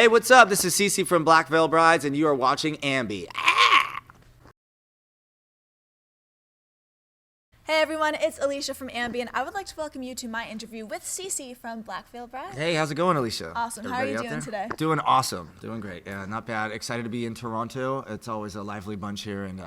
Hey, what's up? This is Cece from Vail Brides, and you are watching AMBY. Hey everyone, it's Alicia from AMBY, and I would like to welcome you to my interview with Cece from Vail Brides. Hey, how's it going, Alicia? Awesome. How are you doing today? Doing awesome. Doing great. Yeah, not bad. Excited to be in Toronto. It's always a lively bunch here, and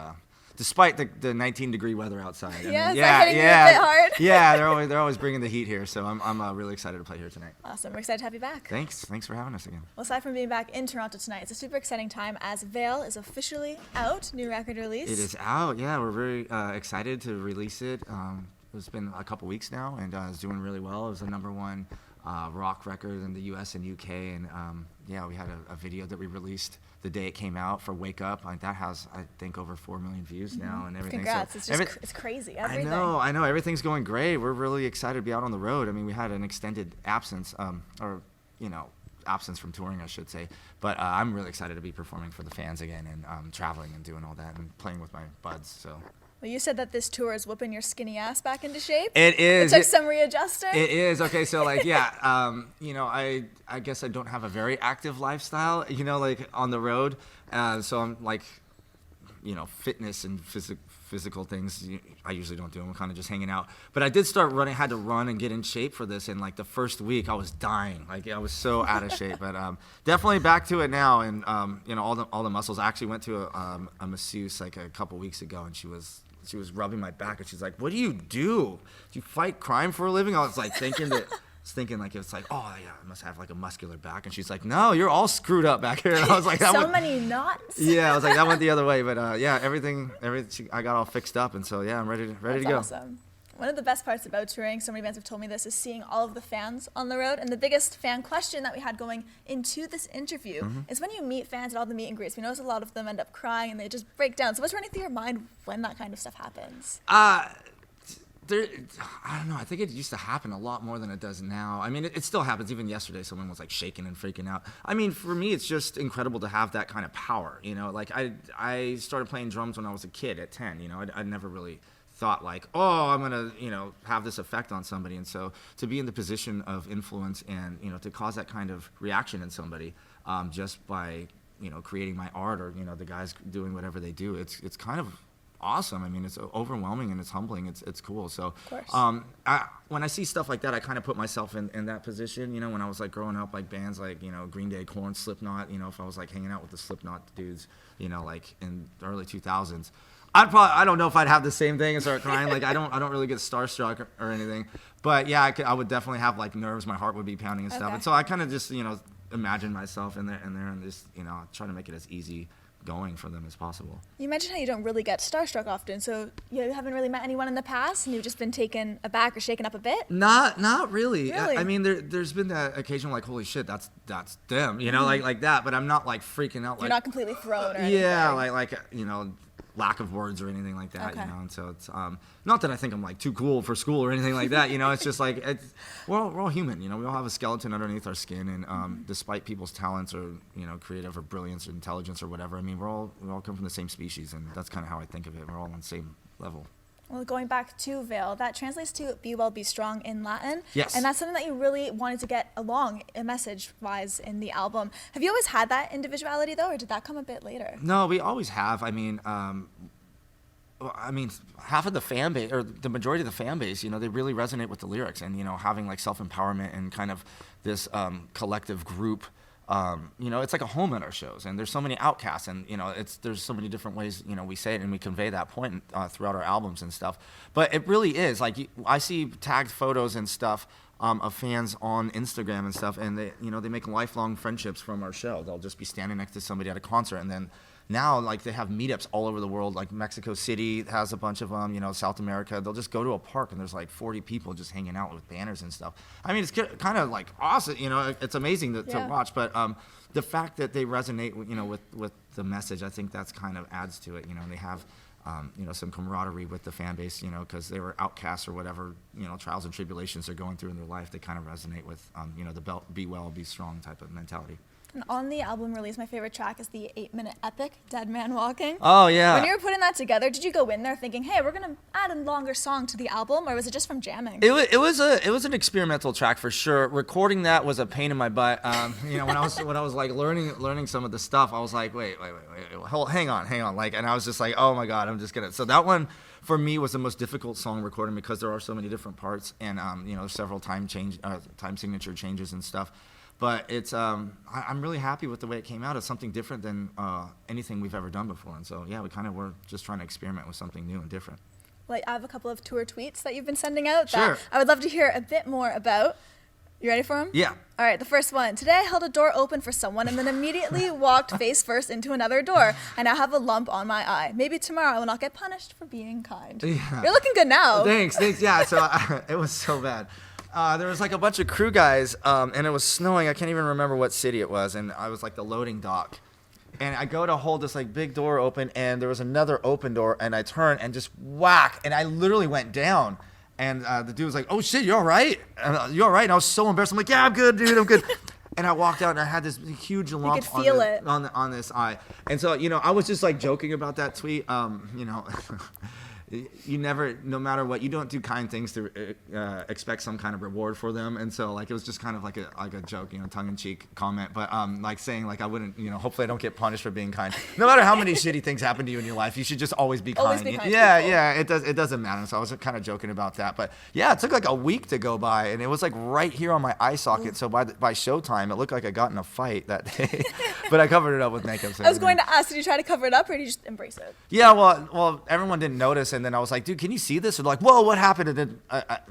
despite the 19-degree weather outside. Hitting you a bit hard. Yeah, they're always bringing the heat here, so I'm really excited to play here tonight. Awesome. We're excited to have you back. Thanks for having us again. Well, aside from being back in Toronto tonight, it's a super exciting time as Vail is officially out, new record release. It is out. Yeah, we're very excited to release it. It's been a couple weeks now, and it's doing really well. It was the #1 rock record in the U.S. and U.K., and yeah, we had a video that we released the day it came out for Wake Up. Like, that has, I think, over 4 million views now and everything. Congrats. So it's crazy. Everything. I know. Everything's going great. We're really excited to be out on the road. I mean, we had an extended absence, absence from touring, I should say. But I'm really excited to be performing for the fans again and traveling and doing all that and playing with my buds. So. Well, you said that this tour is whipping your skinny ass back into shape. It is. It took some readjusting. It is. Okay, so like, yeah, I guess I don't have a very active lifestyle, like on the road. So I'm like, fitness and physical things, I usually don't do. I'm kind of just hanging out. But I did start running, had to run and get in shape for this. And like the first week, I was dying. Like, I was so out of shape. But definitely back to it now. And all the muscles. I actually went to a masseuse like a couple weeks ago, and she was rubbing my back, and she's like, "What do? Do you fight crime for a living?" I was like thinking like it's like, oh yeah, I must have like a muscular back, and she's like, "No, you're all screwed up back here." And I was like, many knots. Yeah, I was like, that went the other way, but yeah, everything, I got all fixed up, and so yeah, I'm ready to go. Awesome. One of the best parts about touring, so many bands have told me this, is seeing all of the fans on the road. And the biggest fan question that we had going into this interview is when you meet fans at all the meet and greets, we notice a lot of them end up crying and they just break down. So what's running through your mind when that kind of stuff happens? I don't know. I think it used to happen a lot more than it does now. I mean, it still happens. Even yesterday, someone was like shaking and freaking out. I mean, for me, it's just incredible to have that kind of power. Like I started playing drums when I was a kid at 10. I never really thought like, oh, I'm gonna, have this effect on somebody. And so to be in the position of influence and, to cause that kind of reaction in somebody, just by, creating my art or, the guys doing whatever they do, it's kind of awesome. I mean, it's overwhelming and it's humbling. It's cool. So when I see stuff like that, I kind of put myself in that position. When I was like growing up, like bands like, Green Day, Korn, Slipknot, if I was like hanging out with the Slipknot dudes, like in the early 2000s, I don't know if I'd have the same thing and start crying. Like, I don't really get starstruck or anything, but yeah, I would definitely have like nerves. My heart would be pounding and stuff. And so I kind of just, imagine myself in there and just, try to make it as easy going for them as possible. You mentioned how you don't really get starstruck often, so you haven't really met anyone in the past and you've just been taken aback or shaken up a bit? Not really. I mean, there's been that occasion like, holy shit, that's them, like that, but I'm not like freaking out. You're not completely thrown or anything. Yeah, like lack of words or anything like that, and so it's not that I think I'm like too cool for school or anything like that, it's just like we're all human, we all have a skeleton underneath our skin, and despite people's talents or creative or brilliance or intelligence or whatever, I mean, we all come from the same species, and that's kind of how I think of it. We're all on the same level. Well, going back to Vail, that translates to "Be Well, Be Strong" in Latin. Yes. And that's something that you really wanted to get along, message-wise, in the album. Have you always had that individuality, though, or did that come a bit later? No, we always have. I mean, half of the fan base, or the majority of the fan base, they really resonate with the lyrics, and, having like self-empowerment and kind of this collective group. It's like a home at our shows, and there's so many outcasts, and there's so many different ways we say it and we convey that point throughout our albums and stuff. But it really is like I see tagged photos and stuff of fans on Instagram and stuff, and they make lifelong friendships from our show. They'll just be standing next to somebody at a concert, and then now like they have meetups all over the world. Like Mexico City has a bunch of them. South America, they'll just go to a park and there's like 40 people just hanging out with banners and stuff. I mean, it's kind of like awesome. It's amazing to watch. But the fact that they resonate, with the message, I think that's kind of adds to it. They have some camaraderie with the fan base, because they were outcasts or whatever, trials and tribulations they're going through in their life. They kind of resonate with, the be well, be strong type of mentality. And on the album release, my favorite track is the 8-minute epic, Dead Man Walking. Oh, yeah. When you were putting that together, did you go in there thinking, hey, we're going to add a longer song to the album, or was it just from jamming? It was an experimental track for sure. Recording that was a pain in my butt. You know, when I was like learning some of the stuff, I was like, wait, hang on. Like, and I was just like, oh my God, I'm just gonna. So that one for me was the most difficult song recording because there are so many different parts and you know, several time signature changes and stuff. But it's I'm really happy with the way it came out. It's something different than anything we've ever done before. And so yeah, we kind of were just trying to experiment with something new and different. Like, I have a couple of tour tweets that you've been sending out Sure. that I would love to hear a bit more about. You ready for them? Yeah. All right, the first one. Today I held a door open for someone and then immediately walked face first into another door. I now have a lump on my eye. Maybe tomorrow I will not get punished for being kind. Yeah. You're looking good now. Thanks. Yeah, so it was so bad. There was like a bunch of crew guys, and it was snowing. I can't even remember what city it was, and I was like the loading dock. And I go to hold this like big door open, and there was another open door, and I turn and just whack, and I literally went down. And the dude was like, "Oh shit, you all right? You all right?" And I was so embarrassed. I'm like, "Yeah, I'm good, dude. I'm good." And I walked out, and I had this huge lump on this eye. And so, you know, I was just like joking about that tweet. You know, you never, no matter what, you don't do kind things to expect some kind of reward for them. And so, like, it was just kind of like a joke, you know, tongue-in-cheek comment. But like saying like I wouldn't, you know, hopefully I don't get punished for being kind. No matter how many shitty things happen to you in your life, you should just always be kind. Always be kind. Yeah, it doesn't matter. So I was kind of joking about that. But yeah, it took like a week to go by, and it was like right here on my eye socket. So by showtime, it looked like I got in a fight that day. But I covered it up with makeup. So I was going to ask, did you try to cover it up or did you just embrace it? Yeah, well, everyone didn't notice, and then I was like, dude, can you see this? And they're like, whoa, what happened? And then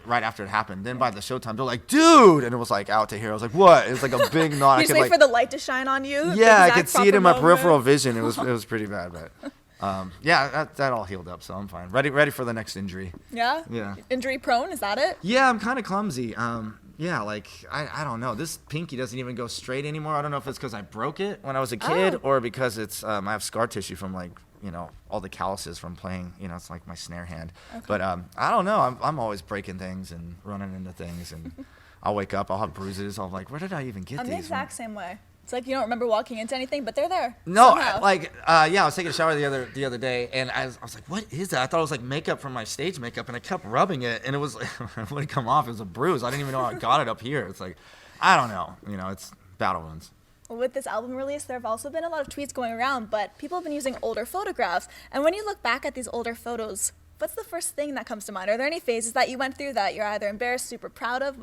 right after it happened, then by the showtime, they're like, dude, and it was like out to here. I was like, what? It was like a big knot. You just wait for the light to shine on you. Yeah, I could see it in my peripheral vision. It was pretty bad, but yeah, that all healed up, so I'm fine. Ready for the next injury. Yeah. Yeah. Injury prone? Is that it? Yeah, I'm kind of clumsy. Yeah, like I don't know. This pinky doesn't even go straight anymore. I don't know if it's because I broke it when I was a kid or because it's I have scar tissue from like, you know, all the calluses from playing, you know, it's like my snare hand. Okay. But I don't know. I'm always breaking things and running into things, and I'll wake up, I'll have bruises. I'll like, where did I even get these? I'm the exact same way. It's like you don't remember walking into anything, but they're there. No, somehow. Yeah, I was taking a shower the other day, and I was like, what is that? I thought it was like makeup from my stage makeup, and I kept rubbing it, and it was it wouldn't come off. It was a bruise. I didn't even know I got it up here. It's like, I don't know. You know, it's battle wounds. With this album release, there have also been a lot of tweets going around, but people have been using older photographs. And when you look back at these older photos, what's the first thing that comes to mind? Are there any phases that you went through that you're either embarrassed, super proud of?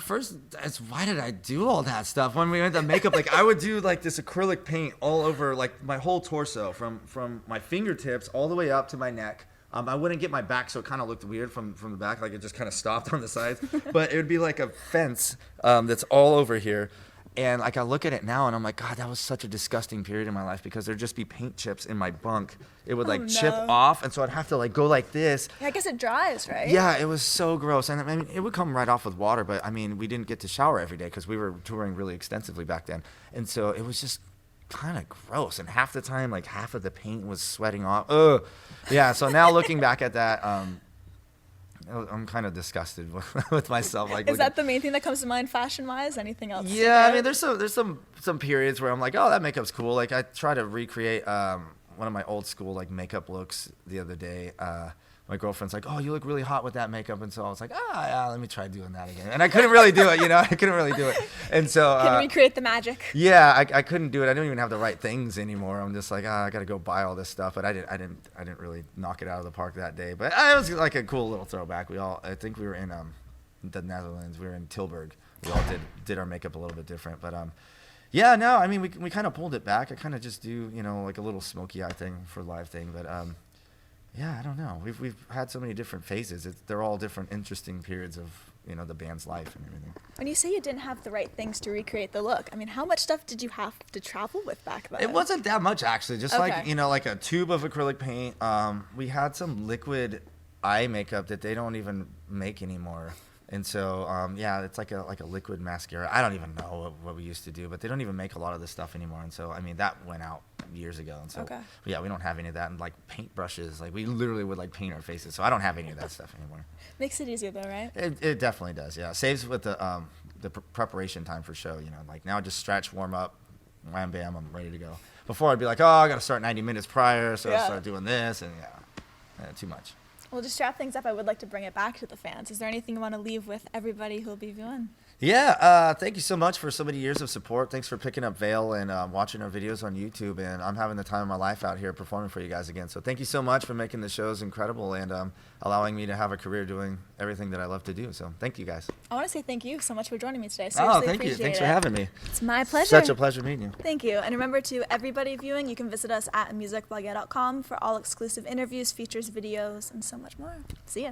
First, it's why did I do all that stuff when we went to makeup? Like I would do like this acrylic paint all over like my whole torso, from my fingertips all the way up to my neck. I wouldn't get my back, so it kind of looked weird from the back, like it just kind of stopped on the sides. But it would be like a fence that's all over here. And like I look at it now and I'm like, God, that was such a disgusting period in my life because there'd just be paint chips in my bunk. It would like chip off, and so I'd have to like go like this. Yeah, I guess it dries, right? Yeah, it was so gross. And I mean, it would come right off with water, but I mean, we didn't get to shower every day because we were touring really extensively back then. And so it was just kind of gross. And half the time, like half of the paint was sweating off. Ugh. Yeah, so now looking back at that, I'm kind of disgusted with myself. Like, is that the main thing that comes to mind fashion-wise? Anything else? Yeah, I mean, there's some periods where I'm like, oh, that makeup's cool. Like, I try to recreate one of my old school like makeup looks the other day. My girlfriend's like, oh, you look really hot with that makeup, and so I was like, yeah, let me try doing that again. And I couldn't really do it, you know, I couldn't really do it. And so can recreate the magic. Yeah, I couldn't do it. I don't even have the right things anymore. I'm just like, I gotta go buy all this stuff. But I didn't really knock it out of the park that day. But it was like a cool little throwback. I think we were in the Netherlands. We were in Tilburg. We all did our makeup a little bit different. But yeah, no, I mean, we kind of pulled it back. I kind of just do, you know, like a little smoky eye thing for live thing. But yeah, I don't know. We've had so many different phases. They're all different, interesting periods of, you know, the band's life and everything. When you say you didn't have the right things to recreate the look, I mean, how much stuff did you have to travel with back then? It wasn't that much, actually. Just like, you know, like a tube of acrylic paint. We had some liquid eye makeup that they don't even make anymore. And so, yeah, it's like a liquid mascara. I don't even know what we used to do, but they don't even make a lot of this stuff anymore. And so, I mean, that went out years ago. And so, yeah, we don't have any of that. And like paint brushes, like we literally would like paint our faces. So I don't have any of that stuff anymore. Makes it easier though, right? It definitely does. Yeah, saves with the the preparation time for show. You know, like now I just stretch, warm up, wham bam, I'm ready to go. Before I'd be like, oh, I got to start 90 minutes prior, so I start doing this, and too much. Well, just to wrap things up, I would like to bring it back to the fans. Is there anything you want to leave with everybody who'll be viewing? Yeah, thank you so much for so many years of support. Thanks for picking up Vail and watching our videos on YouTube. And I'm having the time of my life out here performing for you guys again. So thank you so much for making the shows incredible and allowing me to have a career doing everything that I love to do. So thank you guys. I want to say thank you so much for joining me today. Seriously, thank you. Thanks for having me. It's my pleasure. Such a pleasure meeting you. Thank you. And remember, to everybody viewing, you can visit us at musicblogger.com for all exclusive interviews, features, videos, and so much more. See ya.